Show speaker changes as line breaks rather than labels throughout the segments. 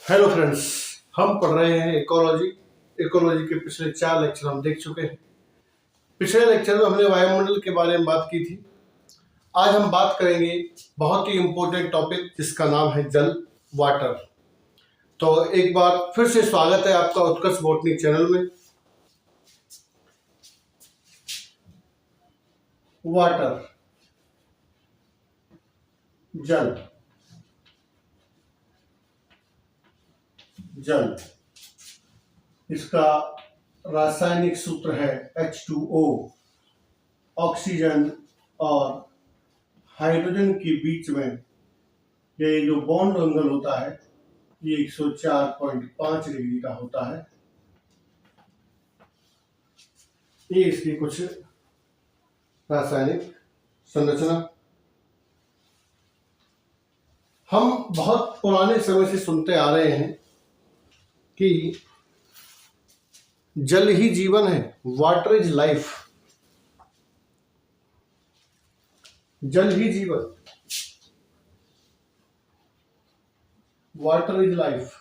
Hello friends, हम पढ़ रहे हैं इकोलॉजी। इकोलॉजी के पिछले 4 लेक्चर हम देख चुके हैं। पिछले लेक्चर में हमने वायुमंडल के बारे में बात की थी। आज हम बात करेंगे बहुत ही इम्पोर्टेंट टॉपिक जिसका नाम है जल, वाटर। तो एक बार फिर से स्वागत है आपका उत्कर्ष बॉटनी चैनल में। वाटर, जल, जल, इसका रासायनिक सूत्र है H2O। ऑक्सीजन और हाइड्रोजन के बीच में ये जो बॉन्ड एंगल होता है ये 104.5 डिग्री का होता है। ये इसकी कुछ रासायनिक संरचना। हम बहुत पुराने समय से सुनते आ रहे हैं कि जल ही जीवन है, वाटर इज लाइफ। जल ही जीवन, वाटर इज लाइफ।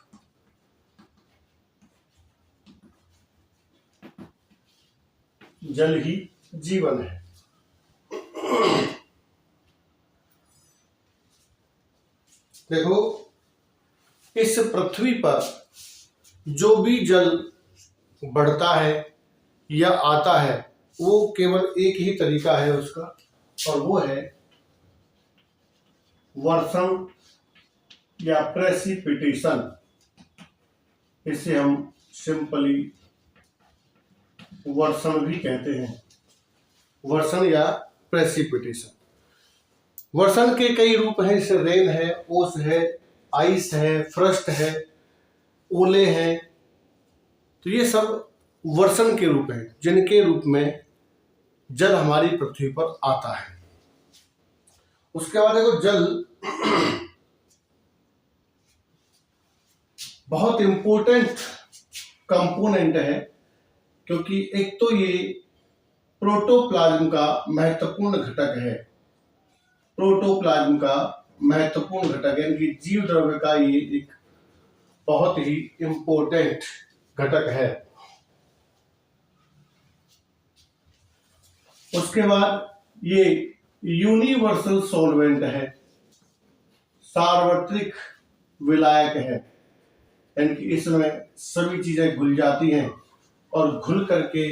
जल ही जीवन है। देखो, इस पृथ्वी पर जो भी जल बढ़ता है या आता है वो केवल एक ही तरीका है उसका, और वो है वर्षण या प्रेसिपिटेशन। इसे हम सिंपली वर्षण भी कहते हैं, वर्षण या प्रेसिपिटेशन। वर्षण के कई रूप हैं, जैसे रेन है, ओस है, आइस है, फ्रस्ट है, ओले हैं। तो ये सब वर्षण के रूप हैं जिनके रूप में जल हमारी पृथ्वी पर आता है। उसके बाद देखो, जल बहुत इंपॉर्टेंट कंपोनेंट है, क्योंकि एक तो ये प्रोटोप्लाज्म का महत्वपूर्ण घटक है। प्रोटोप्लाज्म का महत्वपूर्ण घटक है, यानी जीव द्रव्य का ये एक बहुत ही इंपॉर्टेंट घटक है। उसके बाद ये यूनिवर्सल सॉल्वेंट है, सार्वत्रिक विलायक है, यानी कि इसमें सभी चीजें घुल जाती हैं और घुल करके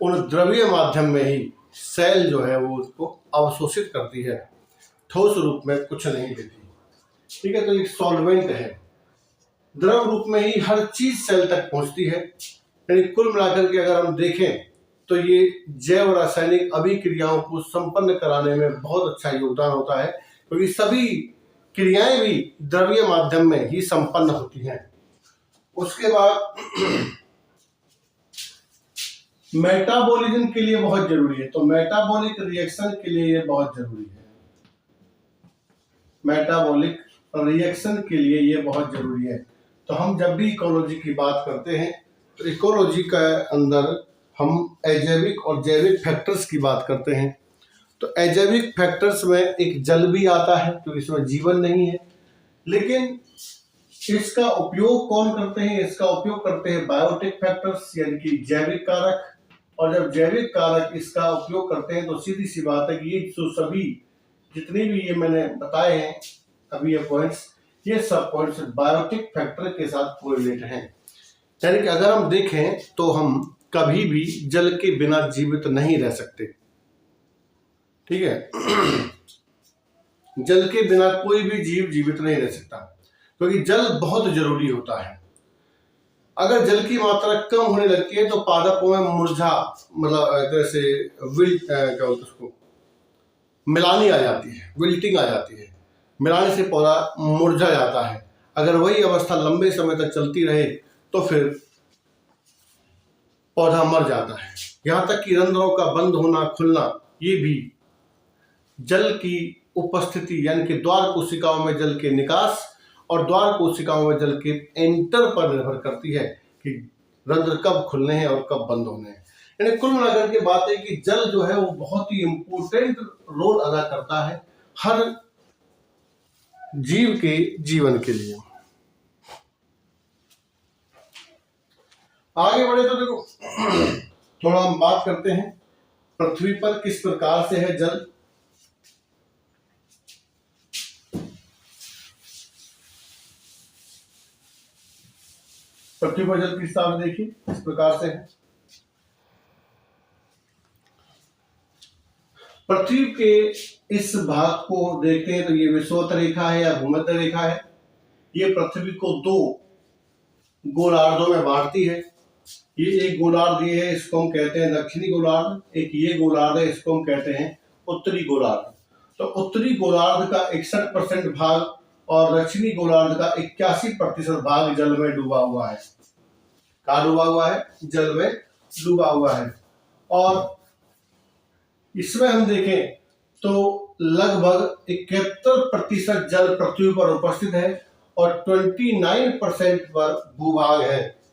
उन द्रवीय माध्यम में ही सेल जो है वो उसको अवशोषित करती है, ठोस रूप में कुछ नहीं देती। ठीक है, तो एक सॉल्वेंट है, द्रव रूप में ही हर चीज सेल तक पहुंचती है। यानी कुल मिलाकर के अगर हम देखें तो ये जैव रासायनिक अभिक्रियाओं को संपन्न कराने में बहुत अच्छा योगदान होता है, क्योंकि सभी क्रियाएं भी द्रवीय माध्यम में ही संपन्न होती हैं। उसके बाद मेटाबॉलिज्म के लिए बहुत जरूरी है, तो मेटाबॉलिक रिएक्शन के लिए ये बहुत जरूरी है। मेटाबॉलिक रिएक्शन के लिए ये बहुत जरूरी है। तो हम जब भी इकोलॉजी की बात करते हैं तो इकोलॉजी के अंदर हम अजैविक और जैविक फैक्टर्स की बात करते हैं। तो अजैविक फैक्टर्स में एक जल भी आता है, तो इसमें जीवन नहीं है, लेकिन इसका उपयोग कौन करते हैं? इसका उपयोग करते हैं बायोटिक फैक्टर्स, यानी कि जैविक कारक। और जब जैविक कारक इसका उपयोग करते हैं तो सीधी सी बात है कि ये जो सभी जितने भी ये मैंने बताए हैं अभी ये पॉइंट्स, ये सब पॉइंट्स बायोटिक फैक्टर के साथ कोरिलेट हैं। यानी कि अगर हम देखें तो हम कभी भी जल के बिना जीवित नहीं रह सकते। ठीक है, जल के बिना कोई भी जीव जीवित नहीं रह सकता, क्योंकि जल बहुत जरूरी होता है। अगर जल की मात्रा कम होने लगती है तो पादपों में मुरझा, मतलब एक तरह से क्या बोलते उसको, मिलानी आ जाती है, विल्टिंग आ जाती है। मिलाने से पौधा मुरझा जाता है। अगर वही अवस्था लंबे समय तक चलती रहे तो फिर पौधा मर जाता है। यहाँ तक कि रंध्रों का बंद होना खुलना ये भी जल की उपस्थिति, यानी कि द्वार कोशिकाओं में जल के निकास और द्वार कोशिकाओं में जल के एंटर पर निर्भर करती है कि रंध्र कब खुलने हैं और कब बंद होने हैं। यानी कुल मिलाकर के बात है कि जल जो है वो बहुत ही इंपॉर्टेंट रोल अदा करता है हर जीव के जीवन के लिए। आगे बढ़े तो देखो थोड़ा हम बात करते हैं पृथ्वी पर किस प्रकार से है जल। पृथ्वी पर जल किस हिसाब से देखिए इस प्रकार से है। पृथ्वी के इस भाग को देखते हैं तो ये विषुवत रेखा है या भूमध्य रेखा है। ये पृथ्वी को दो गोलार्धों में बांटती है। ये एक गोलार्ध ये है, इसको हम कहते हैं दक्षिणी गोलार्ध। एक ये गोलार्ध है, इसको हम कहते हैं उत्तरी गोलार्ध। तो उत्तरी गोलार्ध का 61% भाग और दक्षिणी गोलार्ध का 81% भाग जल में डूबा हुआ है। कहाँ डूबा हुआ है? जल में डूबा हुआ है। और इसमें हम देखें तो लगभग 71% जल पृथ्वी पर उपस्थित है और 29% पर भूभाग है।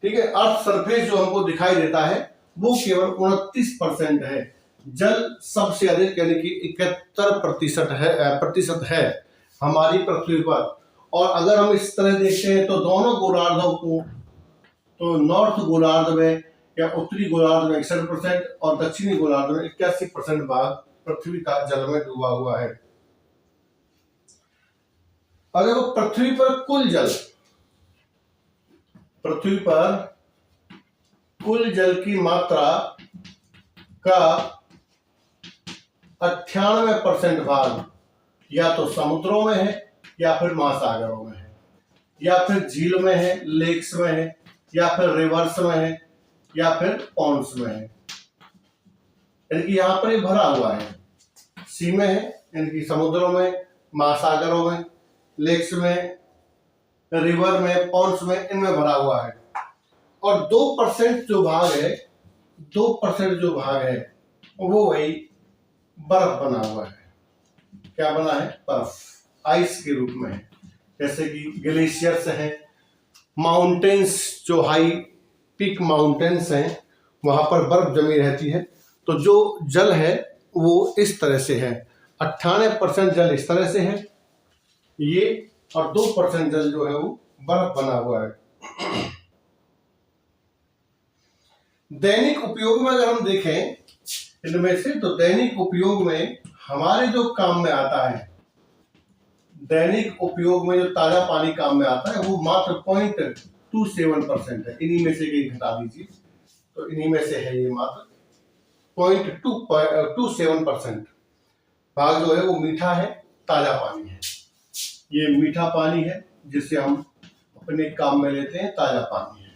ठीक है, अर्थ सरफेस जो हमको दिखाई देता है वो केवल 29% है। जल सबसे अधिक यानी कि 71% है हमारी पृथ्वी पर। और अगर हम इस तरह देखते हैं तो दोनों गोलार्धों को, तो नॉर्थ गोलार्ध में या उत्तरी गोलार्ध में 61% और दक्षिणी गोलार्ध में 81% भाग पृथ्वी का जल में डूबा हुआ है। अगर वो पृथ्वी पर कुल जल की मात्रा का 98% भाग या तो समुद्रों में है या फिर महासागरों में है या फिर झील में है, लेक्स में है या फिर रिवर्स में है या फिर पॉन्ड्स में है। यानी कि यहाँ पर ये भरा हुआ है। सी में है यानी कि समुद्रों में, महासागरों में, लेक्स में, रिवर में, पॉन्ड्स में, इनमें भरा हुआ है। और 2% जो भाग है, 2% जो भाग है वो वही बर्फ बना हुआ है। क्या बना है? बर्फ, आइस के रूप में है। जैसे कि ग्लेशियर्स हैं, माउंटेन्स, जो हाई पीक माउंटेन्स हैं वहां पर बर्फ जमी रहती है। तो जो जल है वो इस तरह से है। 98% जल इस तरह से है ये, और 2% जल जो है वो बर्फ बना हुआ है। दैनिक उपयोग में अगर हम देखें इनमें से, तो दैनिक उपयोग में हमारे जो काम में आता है, दैनिक उपयोग में जो ताजा पानी काम में आता है वो मात्र 0.27% है। इन्हीं में से कहीं घटा दीजिए तो इन्हीं में से है ये मात्र 0.27% भाग जो है वो मीठा है, ताजा पानी है। ये मीठा पानी है जिसे हम अपने काम में लेते हैं, ताजा पानी है।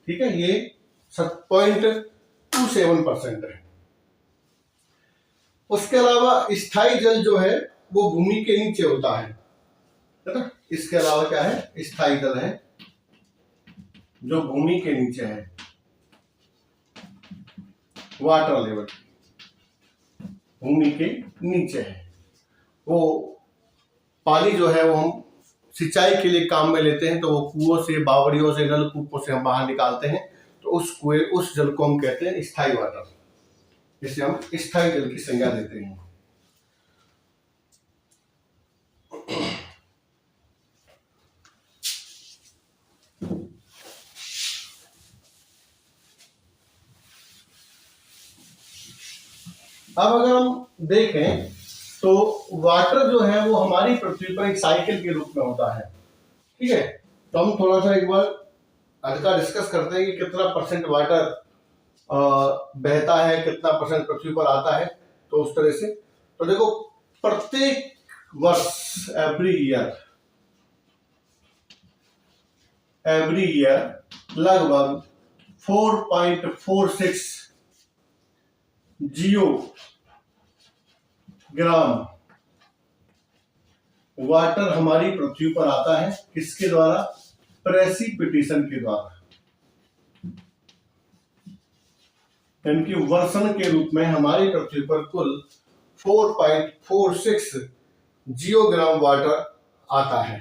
ठीक है, ये 0.27% है। उसके अलावा स्थायी जल जो है वो भूमि के नीचे होता है ना। इसके अलावा क्या है? स्थायी जल है जो भूमि के नीचे है, वाटर लेवल भूमि के नीचे है। वो पानी जो है वो हम सिंचाई के लिए काम में लेते हैं, तो वो कुओं से, बावड़ियों से, नलकूपों से हम बाहर निकालते हैं। तो उस जल को हम कहते हैं स्थायी वाटर, जिसे हम स्थायी जल की संज्ञा देते हैं। अब अगर हम देखें तो वाटर जो है वो हमारी पृथ्वी पर एक साइकिल के रूप में होता है। ठीक है, तो हम थोड़ा सा एक बार हल्का डिस्कस करते हैं कि कितना परसेंट वाटर बहता है, कितना परसेंट पृथ्वी पर आता है। तो उस तरह से तो देखो, प्रत्येक वर्ष एवरी ईयर लगभग 4.46 जियोग्राम वाटर हमारी पृथ्वी पर आता है। किसके द्वारा? प्रेसिपिटेशन के द्वारा, यानी वर्षण के रूप में हमारी पृथ्वी पर कुल 4.46 जियोग्राम वाटर आता है।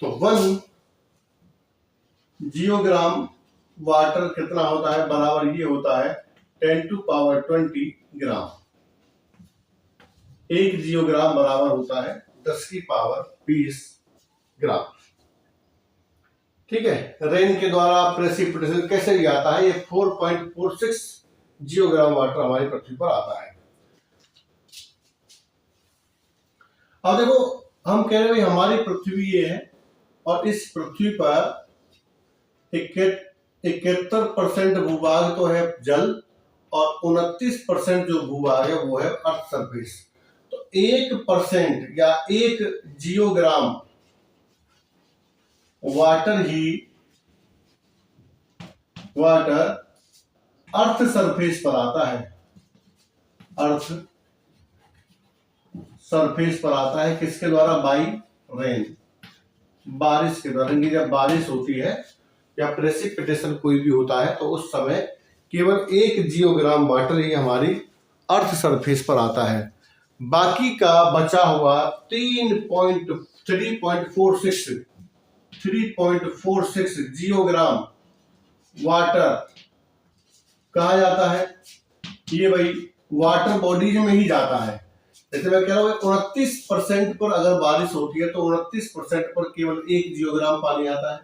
तो 1 जियोग्राम वाटर कितना होता है? बराबर ये होता है 10⁻20 ग्राम। 1 जियोग्राम बराबर होता है 10⁻20 ग्राम। ठीक है। रेन के द्वारा प्रेसिपिटेशन कैसे भी आता है, ये 4.46 जियोग्राम वाटर हमारी पृथ्वी पर आता है। अब देखो, हम कह रहे हैं हमारी पृथ्वी ये है और इस पृथ्वी पर 71% भूभाग तो है जल और 29% जो भूभाग है वो है अर्थ सरफेस। तो 1% या 1 जियोग्राम वाटर अर्थ सरफेस पर आता है। अर्थ सरफेस पर आता है किसके द्वारा? बाई रेन, बारिश के द्वारा। जब बारिश होती है या प्रेसिपिटेशन कोई भी होता है तो उस समय केवल 1 जियोग्राम वाटर ही हमारी अर्थ सरफेस पर आता है। बाकी का बचा हुआ 3.46 जियोग्राम वाटर कहा जाता है? ये भाई वाटर बॉडीज में ही जाता है। जैसे मैं कह रहा हूँ 29% पर अगर बारिश होती है तो 29% पर केवल 1 जियोग्राम पानी आता है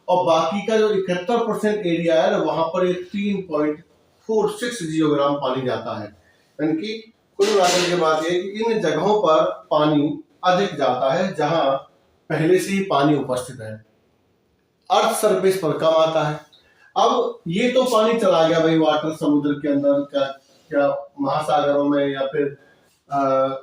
और बाकी का जो 71% एरिया है वहां पर 3.46 जियोग्राम पानी जाता है। यानी कि कुल मिलाकर के बात यह है कि इन जगहों पर पानी अधिक जाता है जहां पहले से ही पानी उपस्थित है, अर्थ सरफेस पर कम आता है। अब ये तो पानी चला गया भाई वाटर समुद्र के अंदर, क्या महासागरों में या फिर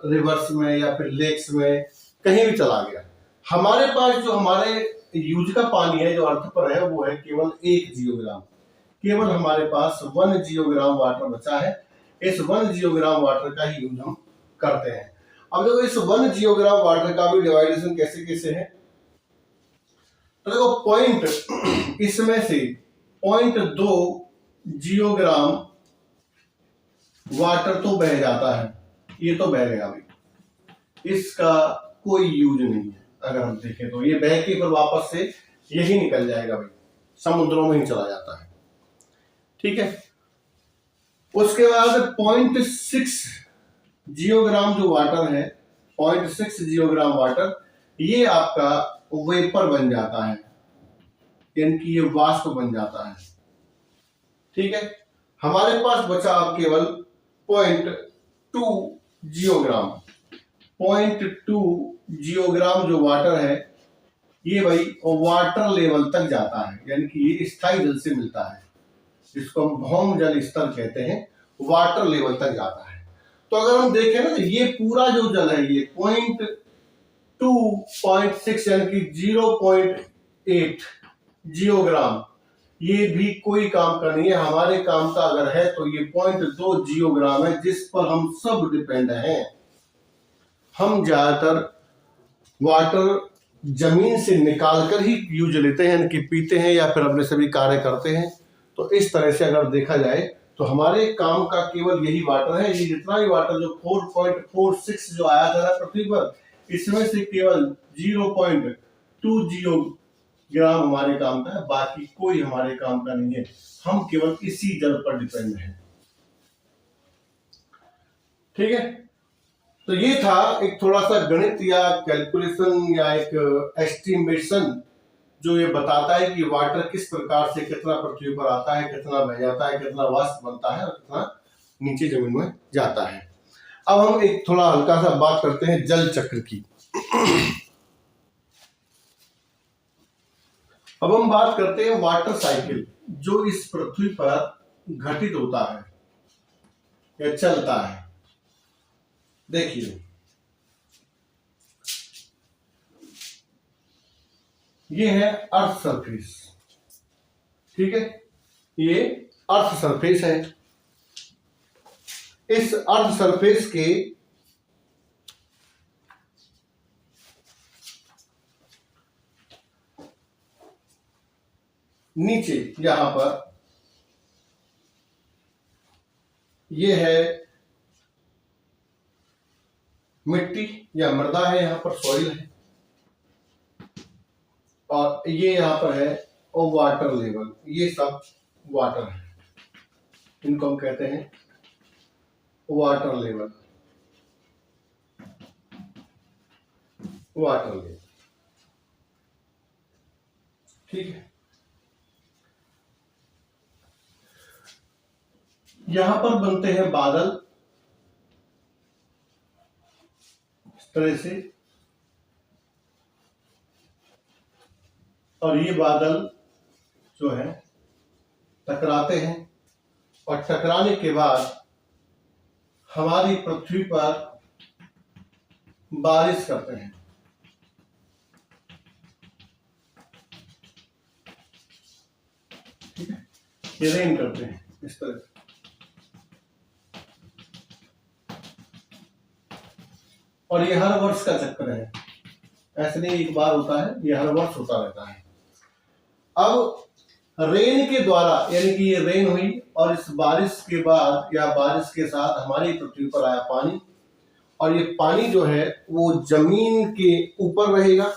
रिवर्स में या फिर लेक्स में कहीं भी चला गया। हमारे पास जो हमारे यूज का पानी है जो अर्थ पर है वो है केवल 1 जियोग्राम। केवल हमारे पास 1 जियोग्राम वाटर बचा है। इस 1 जियोग्राम वाटर का ही यूज हम करते हैं। अब देखो इस 1 जियोग्राम वाटर का भी डिवाइडेशन कैसे कैसे है, तो देखो पॉइंट इसमें से 0.2 जियोग्राम वाटर तो बह जाता है, ये तो बह गया भाई, इसका कोई यूज नहीं है। अगर हम देखें तो ये बह के फिर वापस से यही निकल जाएगा भाई, समुद्रों में ही चला जाता है। ठीक है। उसके बाद 0.6 जियोग्राम जो वाटर है, 0.6 जियोग्राम वाटर ये आपका वेपर बन जाता है, यानी कि ये वाष्प बन जाता है। ठीक है। हमारे पास बचा अब केवल 0.2 जियोग्राम। 0.2 जियोग्राम जो वाटर है ये भाई वाटर लेवल तक जाता है, यानी कि ये स्थायी जल से मिलता है, जिसको हम भौम जल स्तर कहते हैं, वाटर लेवल तक जाता है। तो अगर हम देखें ना तो ये पूरा जो जल है ये 0.6 यानी कि 0.8 जियोग्राम, ये भी कोई काम का नहीं है। हमारे काम का अगर है तो ये 0.2 जियोग्राम है जिस पर हम सब डिपेंड हैं। हम ज्यादातर वाटर जमीन से निकालकर ही यूज लेते हैं, यानी कि पीते हैं या फिर अपने सभी कार्य करते हैं। तो इस तरह से अगर देखा जाए तो हमारे काम का केवल यही वाटर है। ये जितना भी वाटर जो 4.46 जो आया था ना पृथ्वी पर, इसमें से केवल 0.2 जियोग्राम हमारे काम का है, बाकी कोई हमारे काम का नहीं है। हम केवल इसी जल पर डिपेंड हैं। ठीक है। तो ये था एक थोड़ा सा गणित या कैलकुलेशन या एक एस्टिमेशन जो ये बताता है कि वाटर किस प्रकार से कितना पृथ्वी पर आता है, कितना बह जाता है, कितना वाष्प बनता है और कितना नीचे जमीन में जाता है। अब हम एक थोड़ा हल्का सा बात करते हैं जल चक्र की। अब हम बात करते हैं वाटर साइकिल जो इस पृथ्वी पर घटित होता है या चलता है। देखिए ये है अर्थ सरफेस। ठीक है, ये अर्थ सरफेस है। इस अर्थ सरफेस के नीचे यहां पर ये है मिट्टी या मृदा है, यहां पर सॉइल है, और ये यहां पर है और वाटर लेवल, ये सब वाटर है, इनको हम कहते हैं वाटर लेवल। वाटर लेवल ठीक है, यहां पर बनते हैं बादल इस तरह से, और ये बादल जो है टकराते हैं और टकराने के बाद हमारी पृथ्वी पर बारिश करते हैं। ठीक है, ये रेन करते हैं इस तरह से। और ये हर वर्ष का चक्कर है, ऐसे नहीं एक बार होता है, ये हर वर्ष होता रहता है। अब रेन के द्वारा, यानी कि ये रेन हुई और इस बारिश के बाद या बारिश के साथ हमारी पृथ्वी पर आया पानी, और ये पानी जो है वो जमीन के ऊपर रहेगा।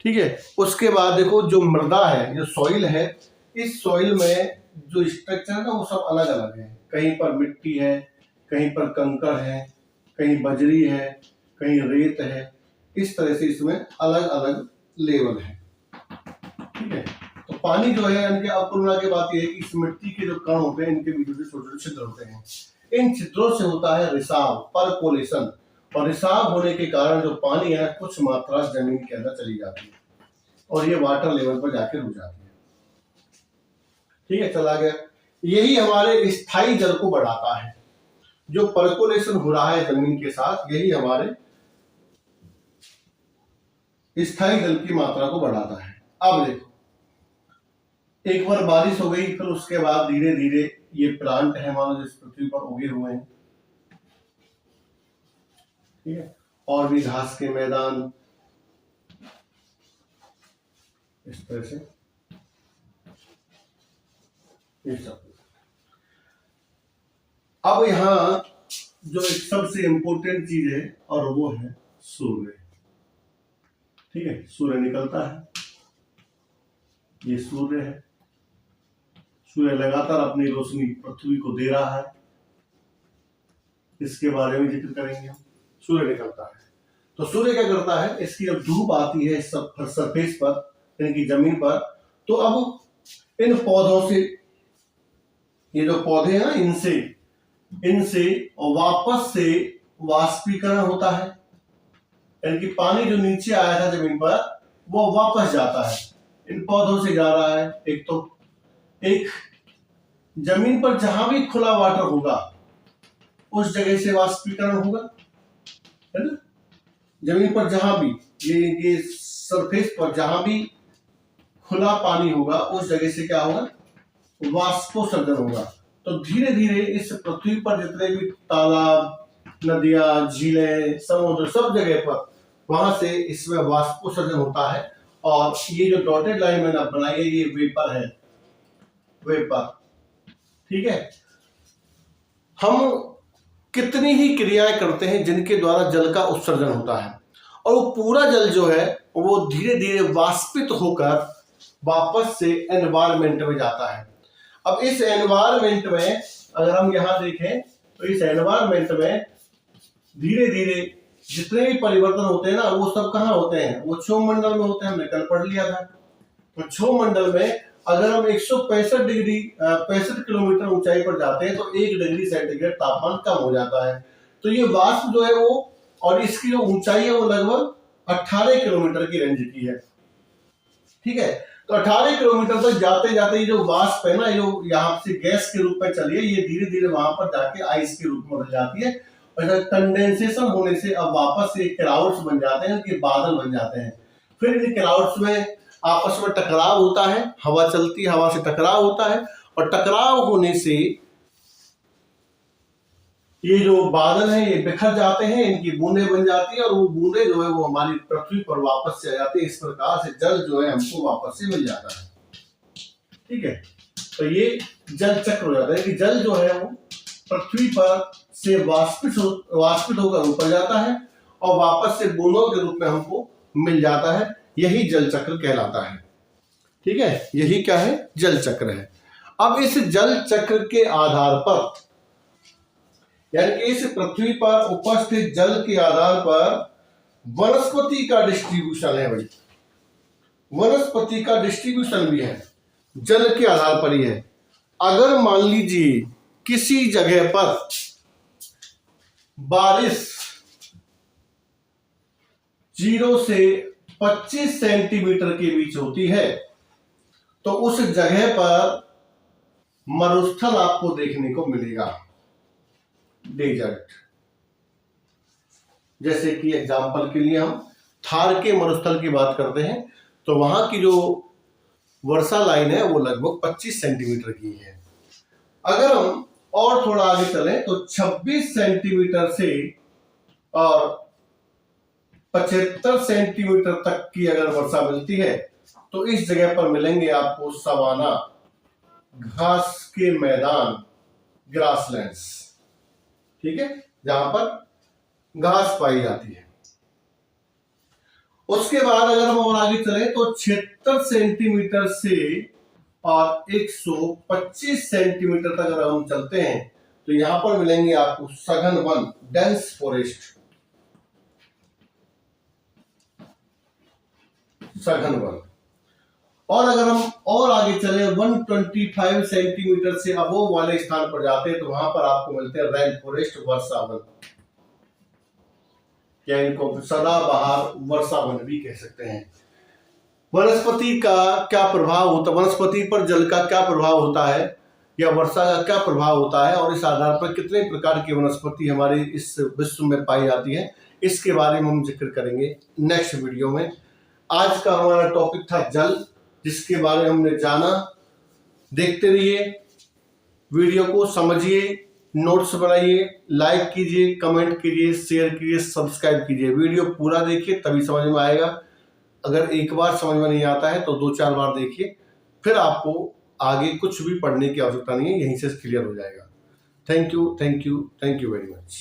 ठीक है, उसके बाद देखो जो मृदा है, जो सॉइल है, इस सॉइल में जो स्ट्रक्चर है ना वो सब अलग अलग है। कहीं पर मिट्टी है, कहीं पर कंकड़ है, कहीं बजरी है, कहीं रेत है। इस तरह से इसमें अलग अलग लेवल है। ठीक है, तो पानी जो है इनके अपूर्णा की बात यह है कि इस मिट्टी के जो कण होते हैं इनके बीच में छोटे छोटे छिद्र होते हैं। इन छिद्रों से होता है रिसाव, परकोलेशन, और रिसाव होने के कारण जो पानी है कुछ मात्रा जमीन के अंदर चली जाती है और ये वाटर लेवल पर जाके रुक जाती है। ठीक है, चला गया। यही हमारे स्थायी जल को बढ़ाता है। जो परकोलेशन हो रहा है जमीन के साथ, यही हमारे स्थायी जल की मात्रा को बढ़ाता है। अब देखो, एक बार बारिश हो गई, फिर उसके बाद धीरे धीरे ये प्लांट है हमारे जिस पृथ्वी पर उगे हुए हैं। ठीक है, और भी घास के मैदान इस तरह से, ये सब। अब यहां जो एक सबसे इंपॉर्टेंट चीज है और वो है सूर्य। ठीक है, सूर्य निकलता है, ये सूर्य है। सूर्य लगातार अपनी रोशनी पृथ्वी को दे रहा है, इसके बारे में जिक्र करेंगे हम। सूर्य निकलता है तो सूर्य क्या करता है, इसकी जब धूप आती है सरफेस पर, यानी कि जमीन पर, तो अब इन पौधों से, ये जो पौधे हैं ना, इनसे वापस से वाष्पीकरण होता है, यानी कि पानी जो नीचे आया था जमीन पर वो वापस जाता है, इन पौधों से जा रहा है। एक जमीन पर जहां भी खुला वाटर होगा उस जगह से वाष्पीकरण होगा, है ना। जमीन पर जहां भी ये सरफेस पर जहां भी खुला पानी होगा उस जगह से क्या होगा, वाष्पोत्सर्जन होगा। तो धीरे धीरे इस पृथ्वी पर जितने भी तालाब, नदियां, झीलें, समुद्र, सब जगह पर वहां से इसमें वाष्पोत्सर्जन होता है। और ये जो डॉटेड लाइन मैंने बनाई है ये वेपर है, वेपर। ठीक है, हम कितनी ही क्रियाएं करते हैं जिनके द्वारा जल का उत्सर्जन होता है, और वो पूरा जल जो है वो धीरे धीरे वाष्पित होकर वापस से एनवायरमेंट में जाता है। अब इस एनवायरमेंट में अगर हम यहां देखें तो इस एनवायरमेंट में धीरे धीरे जितने भी परिवर्तन होते हैं ना वो सब कहाँ होते हैं, वो क्षोभ मंडल में होते हैं। हमने कल पढ़ लिया था। तो क्षोभ मंडल में अगर हम 165 किलोमीटर ऊंचाई पर जाते हैं तो 1 डिग्री सेंटीग्रेड तापमान कम हो जाता है। तो ये वाष्प जो है वो, और इसकी जो ऊंचाई है वो लगभग 18 किलोमीटर की रेंज की है। ठीक है, तो 18 किलोमीटर तक जाते जाते ये जो वाष्प है ना, जो यहाँ से गैस के रूप में चली है, ये धीरे धीरे वहां पर जाके आइस के रूप में बदल जाती है, और कंडेंसेशन होने से अब वापस से क्लाउड्स बन जाते हैं, कि बादल बन जाते हैं। फिर इन क्लाउड्स में आपस में टकराव होता है, हवा चलती है, हवा से टकराव होता है, और टकराव होने से ये जो बादल हैं ये बिखर जाते हैं, इनकी बूंदें बन जाती है, और वो बूंदें जो है वो हमारी पृथ्वी पर वापस से आ जाती है। इस प्रकार से जल जो है हमको वापस से मिल जाता है। ठीक है, तो ये जल चक्र हो जाता है कि जल जो है वो पृथ्वी पर से वाष्पित होकर ऊपर जाता है और वापस से बूंदों के रूप में हमको मिल जाता है। यही जल चक्र कहलाता है। ठीक है, यही क्या है, जल चक्र है। अब इस जल चक्र के आधार पर, यानी कि इस पृथ्वी पर उपस्थित जल के आधार पर वनस्पति का डिस्ट्रीब्यूशन है भाई। वनस्पति का डिस्ट्रीब्यूशन भी है, जल के आधार पर ही है। अगर मान लीजिए किसी जगह पर बारिश 0 से 25 सेंटीमीटर के बीच होती है तो उस जगह पर मरुस्थल आपको देखने को मिलेगा, डेजर्ट। जैसे कि एग्जांपल के लिए हम थार के मरुस्थल की बात करते हैं तो वहां की जो वर्षा लाइन है वो लगभग 25 सेंटीमीटर की है। अगर हम और थोड़ा आगे चलें तो 26 सेंटीमीटर से और 75 सेंटीमीटर तक की अगर वर्षा मिलती है तो इस जगह पर मिलेंगे आपको सवाना, घास के मैदान, ग्रासलैंड्स, ठीक है, जहां पर घास पाई जाती है। उसके बाद अगर हम और आगे चले तो 76 सेंटीमीटर से और 125 सेंटीमीटर तक अगर हम चलते हैं तो यहां पर मिलेंगे आपको सघन वन, डेंस फॉरेस्ट, सघन वन। और अगर हम और आगे चले 125 सेंटीमीटर से अबोव वाले स्थान पर जाते हैं तो वहां पर आपको मिलते हैं रेन फॉरेस्ट, वर्षा वन, या इनको सदाबहार वर्षा वन भी कह सकते हैं। वनस्पति का क्या प्रभाव होता है, वनस्पति पर जल का क्या प्रभाव होता है या वर्षा का क्या प्रभाव होता है और इस आधार पर कितने प्रकार की वनस्पति हमारे इस विश्व में पाई जाती है, इसके बारे में हम जिक्र करेंगे नेक्स्ट वीडियो में। आज का हमारा टॉपिक था जल, जिसके बारे में हमने जाना। देखते रहिए, वीडियो को समझिए, नोट्स बनाइए, लाइक कीजिए, कमेंट कीजिए, शेयर कीजिए, सब्सक्राइब कीजिए। वीडियो पूरा देखिए तभी समझ में आएगा। अगर एक बार समझ में नहीं आता है तो 2-4 बार देखिए, फिर आपको आगे कुछ भी पढ़ने की आवश्यकता नहीं है, यहीं से क्लियर हो जाएगा। Thank you, thank you, thank you very much.